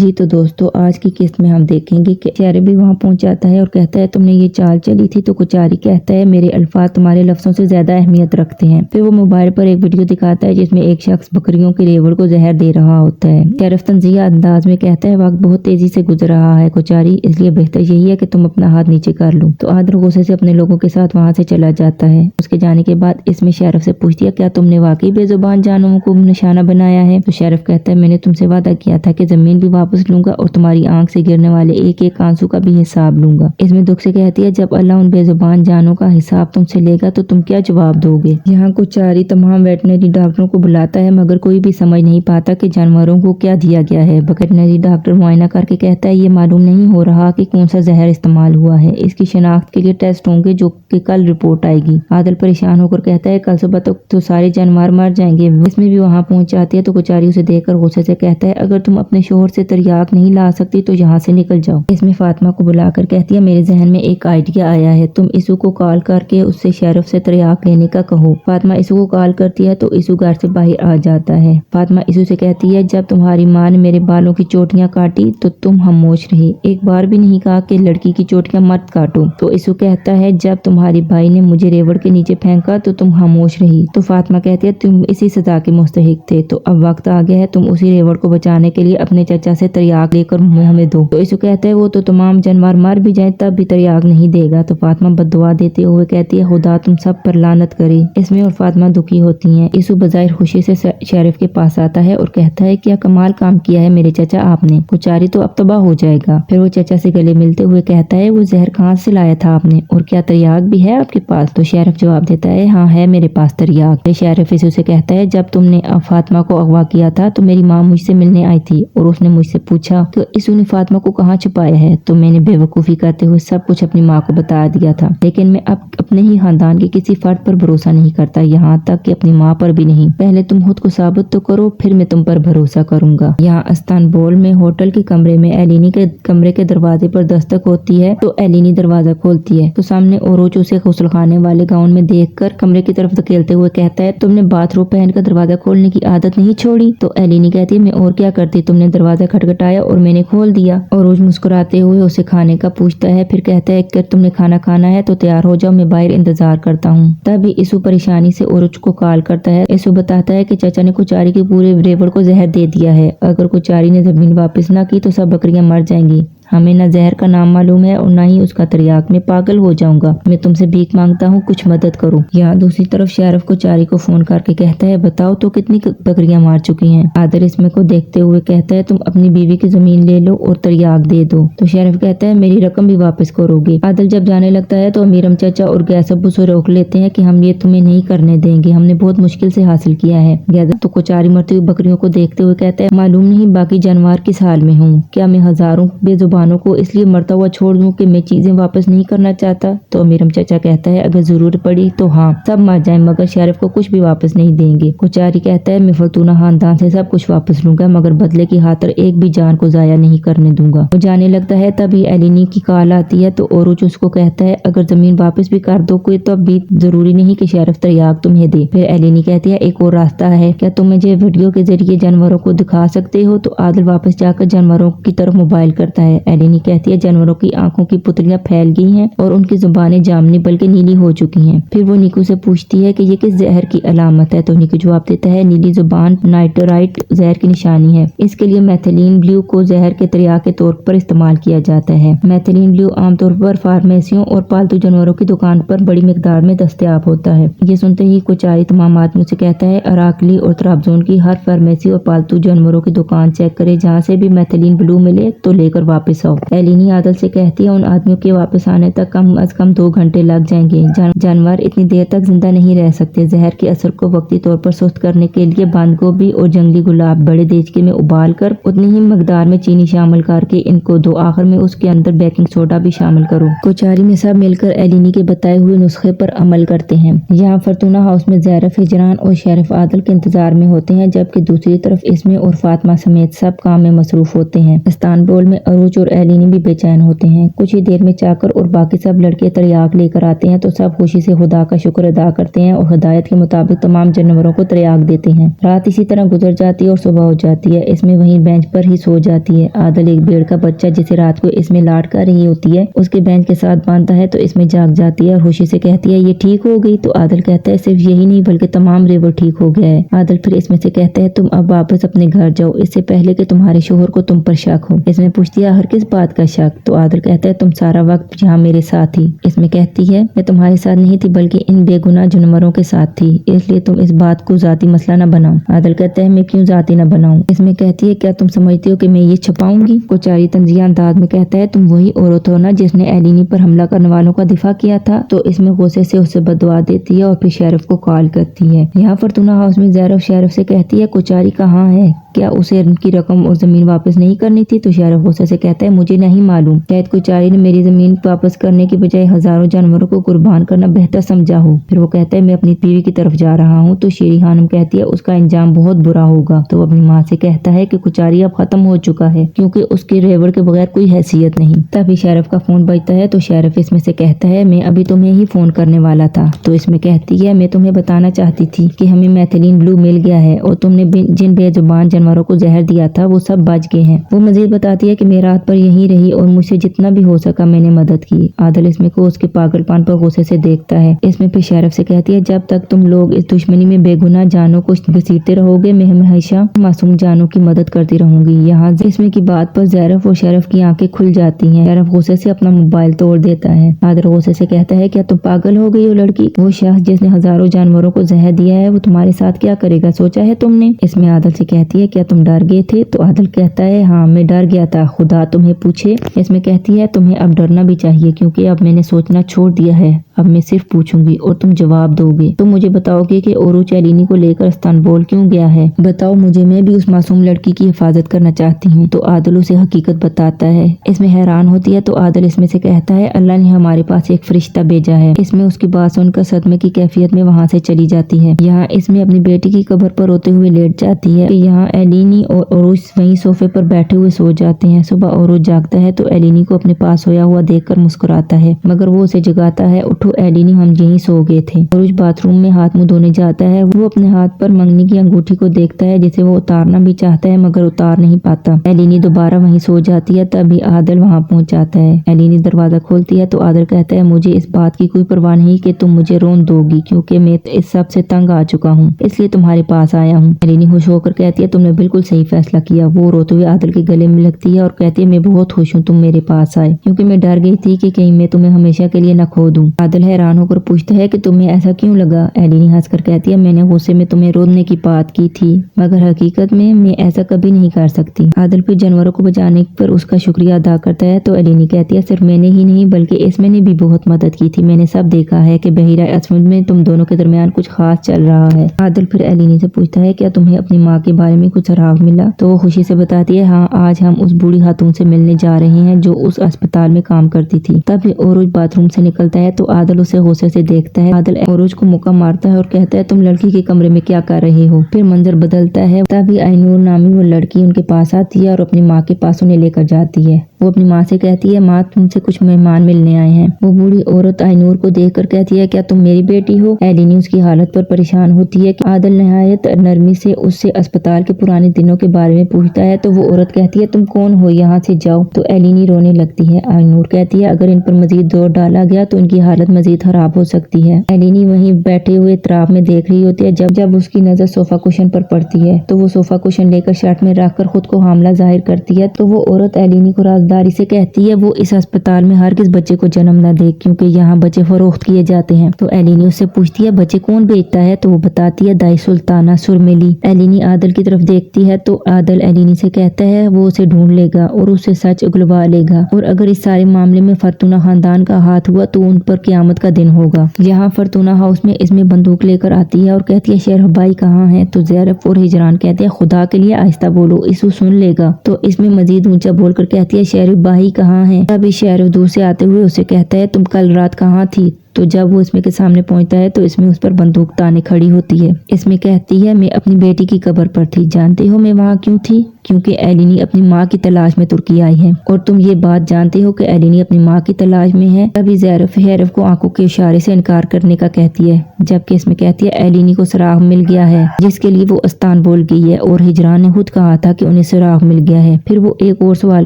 جی تو دوستو آج کی قسط میں ہم دیکھیں گے کہ شیرف بھی وہاں پہنچ جاتا ہے اور کہتا ہے تم نے یہ چال چلی تھی تو کچاری کہتا ہے میرے الفاظ تمہارے لفظوں سے زیادہ اہمیت رکھتے ہیں۔ پھر وہ موبائل پر ایک ویڈیو دکھاتا ہے جس میں ایک شخص بکریوں کے ریوڑ کو زہر دے رہا ہوتا ہے۔ شیرف تنزیہ انداز میں کہتا ہے وقت بہت تیزی سے گزر رہا ہے کچاری، اس لیے بہتر یہی ہے کہ تم اپنا ہاتھ نیچے کر لو۔ تو عادل غصے سے اپنے لوگوں کے ساتھ وہاں سے چلا جاتا ہے۔ اس کے جانے کے بعد اس میں شیرف سے پوچھتی ہے کیا تم نے واقعی بے زبان جانوروں کو نشانہ بنایا ہے؟ تو شیرف کہتا ہے میں نے تم سے وعدہ کیا تھا کہ زمین بھی واپس لوں گا اور تمہاری آنکھ سے گرنے والے ایک ایک آنسو کا بھی حساب لوں گا۔ اس میں دکھ سے کہتی ہے جب اللہ ان بے زبان جانوں کا حساب تم سے لے گا تو تم کیا جواب دو گے؟ یہاں کچاری تمام ویٹنری ڈاکٹروں کو بلاتا ہے مگر کوئی بھی سمجھ نہیں پاتا کہ جانوروں کو کیا دیا گیا ہے۔ ویٹنری ڈاکٹر معائنہ کر کے کہتا ہے یہ معلوم نہیں ہو رہا کہ کون سا زہر استعمال ہوا ہے، اس کی شناخت کے لیے ٹیسٹ ہوں گے جو کہ کل رپورٹ آئے گی۔ عادل پریشان ہو کر کہتا ہے کل صبح تک تو سارے جانور مر جائیں گے۔ اس میں بھی وہاں پہنچ جاتی ہے تو کچاری اسے دیکھ کر غصے سے کہتا ہے اگر تم اپنے شوہر سے تریاق نہیں لا سکتی تو یہاں سے نکل جاؤ۔ اس میں فاطمہ کو بلا کر کہتی ہے میرے ذہن میں ایک آئیڈیا آیا ہے، تم ایسو کو کال کر کے اس سے شیرف سے تریاق لینے کا کہو۔ فاطمہ ایسو کو کال کرتی ہے تو ایسو گھر سے باہر آ جاتا ہے۔ فاطمہ ایسو سے کہتی ہے جب تمہاری ماں نے میرے بالوں کی چوٹیاں کاٹی تو تم خاموش رہی، ایک بار بھی نہیں کہا کہ لڑکی کی چوٹیاں مت کاٹو۔ تو ایسو کہتا ہے جب تمہاری بھائی نے مجھے ریوڑ کے نیچے پھینکا تو تم خاموش رہی۔ تو فاطمہ کہتی ہے تم اسی سزا کے مستحق تھے، تو اب وقت آ گیا ہے تم اسی ریوڑ کو بچانے کے لیے اپنے چچا سے تریاق لے کر ہمیں دو۔ تو ایسو کہتا ہے وہ تو تمام جانور مر بھی جائیں تب بھی تریاق نہیں دے گا۔ تو فاطمہ بد دعا دیتے ہوئے کہتی ہے خدا تم سب پر لعنت کرے۔ اس میں اور فاطمہ دکھی ہوتی ہیں۔ ایسو بظاہر خوشی سے شیرف کے پاس آتا ہے اور کہتا ہے کیا کمال کام کیا ہے میرے چچا آپ نے، کچاری تو اب تباہ ہو جائے گا۔ پھر وہ چچا سے گلے ملتے ہوئے کہتا ہے وہ زہر کہاں سے لایا تھا آپ نے اور کیا تریاق بھی ہے آپ کے پاس؟ تو شیرف جواب دیتا ہے ہاں ہے میرے پاس تریاق۔ پھر شیرف ایسو سے کہتا ہے جب تم نے فاطمہ کو اغوا کیا تھا تو میری ماں مجھ سے ملنے آئی تھی اور اس نے مجھ سے پوچھا کہ ایسو نے فاطمہ کو کہاں چھپایا ہے، تو میں نے بے وقوفی کرتے ہوئے سب کچھ اپنی ماں کو بتا دیا تھا، لیکن میں اب اپنے ہی خاندان کے کسی فرد پر بھروسہ نہیں کرتا، یہاں تک کہ اپنی ماں پر بھی نہیں۔ پہلے تم خود کو ثابت تو کرو پھر میں تم پر بھروسہ کروں گا۔ یہاں استنبول میں ہوٹل کے کمرے میں ایلینی کے کمرے کے دروازے پر دستک ہوتی ہے تو ایلینی دروازہ کھولتی ہے تو سامنے اوروچ اسے غسل خانے والے گاؤن میں دیکھ کر کمرے کی طرف دھکیلتے ہوئے کہتا ہے تم نے باتھ روم پہن کر دروازہ کھولنے کی عادت نہیں چھوڑی؟ تو ایلینی کہتی ہے میں اور کیا کرتی، تم نے دروازہ کھٹکھٹایا اور میں نے کھول دیا۔ اوروچ مسکراتے ہوئے اسے کھانے کا پوچھتا ہے، پھر کہتا ہے کہ تم نے کھانا کھانا ہے تو تیار ہو جاؤ، میں باہر انتظار کرتا ہوں۔ تبھی ایسو پریشانی سے اوروچ کو کال کرتا ہے۔ ایسو بتاتا ہے کہ چچا نے کچاری کے پورے ریوڑ کو زہر دے دیا ہے، اگر کچاری نے زمین واپس نہ کی تو سب بکریاں مر جائیں گی، ہمیں نہ زہر کا نام معلوم ہے اور نہ ہی اس کا تریاق، میں پاگل ہو جاؤں گا، میں تم سے بھیک مانگتا ہوں کچھ مدد کرو۔ یہاں دوسری طرف شیرف کچاری کو فون کر کے کہتا ہے بتاؤ تو کتنی بکریاں مار چکی ہیں؟ عادل اس میں کو دیکھتے ہوئے کہتا ہے تم اپنی بیوی کی زمین لے لو اور تریاق دے دو۔ تو شیرف کہتا ہے میری رقم بھی واپس کرو گے۔ عادل جب جانے لگتا ہے تو امیرم چچا اور گیس ابو سے روک لیتے ہیں کہ ہم یہ تمہیں نہیں کرنے دیں گے، ہم نے بہت مشکل سے حاصل کیا ہے۔ گیس تو کچاری مرتی ہوئی بکریوں کو دیکھتے ہوئے کہتا ہے معلوم نہیں باقی جانور کس حال میں ہوں، کیا میں ہزاروں بے زبانوں کو اس لیے مرتا ہوا چھوڑ دوں کہ میں چیزیں واپس نہیں کرنا چاہتا؟ تو امیرم چچا کہتا ہے اگر ضرورت پڑی تو ہاں سب مر جائیں مگر شیرف کو کچھ بھی واپس نہیں دیں گے۔ کچاری کہتا ہے میں فرتونہ خاندان سے سب کچھ واپس لوں گا مگر بدلے کی خاطر ایک بھی جان کو ضائع نہیں کرنے دوں گا۔ وہ جانے لگتا ہے تبھی ایلینی کی کال آتی ہے تو اوروچ اس کو کہتا ہے اگر زمین واپس بھی کر دو کوئی تو بھی ضروری نہیں کہ شیرف تریاق تمہیں دے۔ پھر ایلینی کہتی ہے ایک اور راستہ ہے، کیا تم مجھے ویڈیو کے ذریعے جانوروں کو دکھا سکتے ہو؟ تو عادل واپس جا کر جانوروں کی طرف موبائل کرتا ہے۔ ایلینی کہتی ہے جانوروں کی آنکھوں کی پتلیاں پھیل گئی ہیں اور ان کی زبانیں جامنی بلکہ نیلی ہو چکی ہیں۔ پھر وہ نیکو سے پوچھتی ہے کہ یہ کس زہر کی علامت ہے؟ تو نیکو جواب دیتا ہے نیلی زبان نائٹرائٹ زہر کی نشانی ہے، اس کے لیے میتھیلین بلیو کو زہر کے تریاق کے طور پر استعمال کیا جاتا ہے۔ میتھیلین بلیو عام طور پر فارمیسیوں اور پالتو جانوروں کی دکان پر بڑی مقدار میں دستیاب ہوتا ہے۔ یہ سنتے ہی کچاری تمام آدمیوں سے کہتا ہے اراکلی اور ترابزون کی ہر فارمیسی اور پالتو جانوروں کی دکان چیک کرے، جہاں سے بھی میتھیلین بلیو ملے تو لے کر واپس آؤ۔ ایلینی عادل سے کہتی ہے ان آدمیوں کے واپس آنے تک کم از کم 2 گھنٹے لگ جائیں گے، جانور اتنی دیر تک زندہ نہیں رہ سکتے۔ زہر کے اثر کو وقتی طور پر سست کرنے کے لیے بند گوبھی اور جنگلی گلاب بڑے دیچکے میں ابال کر اتنی ہی مقدار میں چینی شامل کر کے ان کو دو، آخر میں اس کے اندر بیکنگ سوڈا بھی شامل کرو۔ کچاری میں سب مل کر ایلینی کے بتائے ہوئے نسخے پر عمل کرتے ہیں۔ یہاں فرتونہ ہاؤس میں زیرف ہجران اور شیرف عادل کے انتظار میں ہوتے ہیں جبکہ دوسری طرف اسمے اور فاطمہ سمیت سب کام میں مصروف ہوتے ہیں۔ استنبول میں اروچ اور एलिनी भी बेचैन होते हैं। कुछ ही देर में चाकर और बाकी सब लड़के तरियाक लेकर आते हैं तो सब खुशी से खुदा का शुक्र अदा करते हैं और हिदायत के मुताबिक तमाम जानवरों को तरियाक देते हैं। रात इसी तरह गुजर जाती है और सुबह हो जाती है। इसमें वहीं बेंच पर ही सो जाती है। आदल एक भेड़ का बच्चा जिसे रात को इसमें लाड कर रही होती है उसके बेंच के साथ बांधता है तो इसमें जाग जाती है और खुशी से कहती है ये ठीक हो गई। तो आदल कहता है सिर्फ यही नहीं बल्कि तमाम रेवड़ ठीक हो गया है। आदल फिर इसमें से कहता है तुम अब वापस अपने घर जाओ इससे पहले कि तुम्हारे शोहर को तुम पर शक हो। इसमें पूछती है हर किस बात का शक। तो आदल कहता है तुम सारा वक्त यहाँ मेरे साथ थी। इसमें कहती है मैं तुम्हारे साथ नहीं थी बल्कि इन बेगुनाह जानवरों के साथ थी, इसलिए तुम इस बात को जाती मसला न बनाओ। आदल कहता है मैं क्यों जाती न बनाऊं। इसमें कहती है क्या तुम समझती हो कि मैं ये छुपाऊंगी। कोचारी तंजिया अंदाज में कहता है तुम वही औरत हो ना जिसने एलिनी पर हमला करने वालों का दिफा किया था। तो इसमें गुस्से से उसे बददुआ देती है और फिर शेरिफ को कॉल करती है। यहाँ फॉर्तूना हाउस में ज़ैरफ शेरिफ से कहती है कोचारी कहाँ है, क्या उसे उनकी रकम और जमीन वापस नहीं करनी थी। तो शेरिफ गुस्से से कहता है मुझे नहीं मालूम, शायद कोचारी ने मेरी जमीन वापस करने की बजाय हजारों जानवरों को कुर्बान करना बेहतर समझा हो। फिर वो कहता है मैं अपनी बीवी की तरफ जा रहा हूँ। तो शेरी खानम कहती है उसका अंजाम बहुत बुरा होगा। तो अपनी माँ से कहता है कि कोचारी अब खत्म हो चुका है क्योंकि उसके रेवड़ के बगैर कोई हैसियत नहीं। तभी शेरिफ का फोन बजता है तो शेरिफ इसमें से कहता है मैं अभी तुम्हें ही फोन करने वाला था। तो इसमें कहती है मैं तुम्हें बताना चाहती थी कि हमें मैथिलीन ब्लू मिल गया है और तुमने जिन बेजुबान जानवरों को जहर दिया था वो सब बच गए हैं। वो मजीद बताती है कि मैं रात पर यहीं रही और मुझसे जितना भी हो सका मैंने मदद की। आदल इसमें को उसके पागलपन पर गुस्से से देखता है। इसमें फिर शेरिफ से कहती है जब तक तुम लोग इस दुश्मनी में बेगुनाह जानों को घसीटते रहोगे मैं हमेशा मासूम जानों की मदद करती रहूंगी। यहाँ इसमें की बात पर ज़ैरफ और शेरिफ की आंखें खुल जाती हैं। शेरिफ गुस्से से अपना मोबाइल तोड़ देता है। आदल गुस्से से कहता है क्या तुम पागल हो गई हो लड़की, वो शख्स जिसने हजारों जानवरों को जहर दिया है वो तुम्हारे साथ क्या करेगा, सोचा है तुमने। इसमें आदल से कहती है क्या तुम डर गए थे। तो आदल कहता है हाँ मैं डर गया था, खुदा तुम्हें पूछे। इसमें कहती है तुम्हें अब डरना भी चाहिए क्योंकि अब मैंने सोचना छोड़ दिया है, अब मैं सिर्फ पूछूंगी और तुम जवाब दोगे। तुम मुझे बताओगे कि ओरुच एलिनी को लेकर इस्तांबुल क्यों गया है, बताओ मुझे, मैं भी उस मासूम लड़की की हिफाजत करना चाहती हूँ। तो आदल उसे हकीकत बताता है। इसमें हैरान होती है तो आदल इसमें से कहता है अल्लाह ने हमारे पास एक फरिश्ता भेजा है। इसमें उसकी बात सुनकर सदमे की कैफियत में वहाँ से चली जाती है। यहाँ इसमें अपनी बेटी की कब्र पर रोते हुए लेट जाती है। यहाँ एलिनी और ओरुच वहीं सोफे पर बैठे हुए सो जाते हैं। सुबह ओरुच जागता है तो एलिनी को अपने पास सोया हुआ देखकर मुस्कुराता है मगर वो उसे जगाता है उठो एलिनी हम यहीं सो गए थे। ओरुच बाथरूम में हाथ मुंह धोने जाता है। वो अपने हाथ पर मंगनी की अंगूठी को देखता है जिसे वो उतारना भी चाहता है मगर उतार नहीं पाता। एलिनी दोबारा वहीं सो जाती है। तभी आदल वहाँ पहुँच जाता है। एलिनी दरवाजा खोलती है तो आदल कहता है मुझे इस बात की कोई परवाह नहीं कि तुम मुझे रोन दोगी क्योंकि मैं इस सब से तंग आ चुका हूँ, इसलिए तुम्हारे पास आया हूँ। एलिनी खुश होकर कहती है तुमने बिल्कुल सही फैसला किया। वो रोते हुए आदल के गले में लगती है और कहती है मैं बहुत खुश हूँ तुम मेरे पास आए क्योंकि मैं डर गई थी कि कहीं मैं तुम्हें हमेशा के लिए न खो दूं। आदल हैरान होकर पूछता है कि तुम्हें ऐसा क्यों लगा। एलिनी हंसकर कहती है मैंने गुस्से में तुम्हें रोने की बात की थी मगर हकीकत में मैं ऐसा कभी नहीं कर सकती। आदल फिर जानवरों को बचाने पर उसका शुक्रिया अदा करता है तो एलिनी कहती है सिर्फ मैंने ही नहीं बल्कि इसमें ने भी बहुत मदद की थी। मैंने सब देखा है कि बहिरा असमत में तुम दोनों के दरमियान कुछ खास चल रहा है। आदल फिर एलिनी से पूछता है क्या तुम्हें अपनी माँ के बारे में कुछ सुराग मिला। तो वो खुशी से बताती है हाँ आज हम उस बूढ़ी खातून से मिलने जा रहे हैं जो उस अस्पताल में काम करती थी। तभी ओरुच बाथरूम से निकलता है तो आदल उसे गुस्से से देखता है। आदल ओरुच को मुक्का मारता है और कहता है तुम लड़की के कमरे में क्या कर रहे हो। फिर मंजर बदलता है। तभी आइनूर नामी वो लड़की उनके पास आती है और अपनी माँ के पास उन्हें लेकर जाती है। वो अपनी माँ से कहती है माँ तुमसे कुछ मेहमान मिलने आए हैं। वो बूढ़ी औरत आइनूर को देखकर कहती है क्या तुम मेरी बेटी हो। एलिनी उसकी हालत पर परेशान होती है। आदल निहायत नरमी से उससे अस्पताल के पुराने दिनों के बारे में पूछता है तो वो औरत कहती है तुम कौन हो, यहाँ से जाओ। तो एलिनी रोने लगती है। आइनूर कहती है अगर इन पर मजीद जोर डाला गया तो इनकी हालत मजीद खराब हो सकती है। एलिनी वहीं बैठे हुए इत्तराब में देख रही होती है। जब उसकी नजर सोफा कुशन पर पड़ती है तो वो सोफा कुशन लेकर शर्ट में रखकर खुद को हामला जाहिर करती है। तो वो औरत एलिनी को राजदारी से कहती है वो इस अस्पताल में हर किस बच्चे को जन्म न दे क्योंकि यहाँ बच्चे फरोख्त किए जाते हैं। तो एलिनी उससे पूछती है बच्चे कौन बेचता है। तो वो बताती है दाई सुल्ताना सुरमेली। एलिनी आदल की तरफ देखती है तो आदल एलिनी से कहता है वो उसे ढूंढ लेगा और उसे सच उगलवा लेगा और अगर इस सारे मामले में फॉर्तूना खानदान का हाथ हुआ तो उन पर क़यामत का दिन होगा। यहाँ फॉर्तूना हाउस में इसमें बंदूक लेकर आती है और कहती है शेरफ भाई कहाँ है। तो ज़ैरफ और हिजरान कहते हैं खुदा के लिए आहिस्ता बोलो इसू सुन लेगा। तो इसमें मजीद ऊंचा बोलकर कहती है शेरफ भाई कहाँ है। तभी शेरफ दूर से आते हुए उसे कहता है तुम कल रात कहाँ थी। तो जब वो इसमें के सामने पहुंचता है तो इसमें उस पर बंदूक ताने खड़ी होती है। इसमें कहती है मैं अपनी बेटी की कब्र पर थी। जानते हो मैं वहाँ क्यों थी, क्योंकि एलिनी अपनी माँ की तलाश में तुर्की आई है और तुम ये बात जानते हो कि एलिनी अपनी माँ की तलाश में है। तभी ज़ैरफ हैरफ को आंखों के इशारे से इनकार करने का कहती है, जबकि इसमें कहती है एलिनी को सुराग मिल गया है जिसके लिए वो इस्तांबुल गई है और हिजरान ने खुद कहा था कि उन्हें सुराग मिल गया है। फिर वो एक और सवाल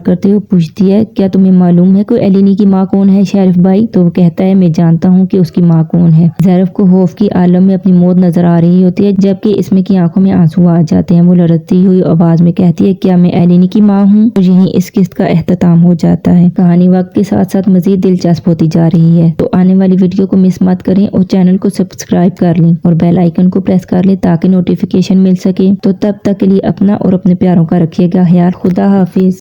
करते हुए पूछती है, क्या तुम्हें मालूम है कि एलिनी की माँ कौन है शेरिफ भाई? तो वो कहता है, मैं जानता हूँ कि उसकी माँ कौन है। ज़ैरफ को खौफ की आलम में अपनी मौत नजर आ रही होती है, जबकि इसमें की आंखों में आंसू आ जाते हैं। वो लड़ती हुई आवाज में कहती है, क्या मैं एलिनी की माँ हूँ? और यहीं इस किस्त का एख्तिताम हो जाता है। कहानी वक्त के साथ साथ मजीद दिलचस्प होती जा रही है, तो आने वाली वीडियो को मिस मत करें और चैनल को सब्सक्राइब कर लें और बेल आइकन को प्रेस कर लें ताकि नोटिफिकेशन मिल सके। तो तब तक के लिए अपना और अपने प्यारों का रखिएगा ख्याल। खुदा हाफिज।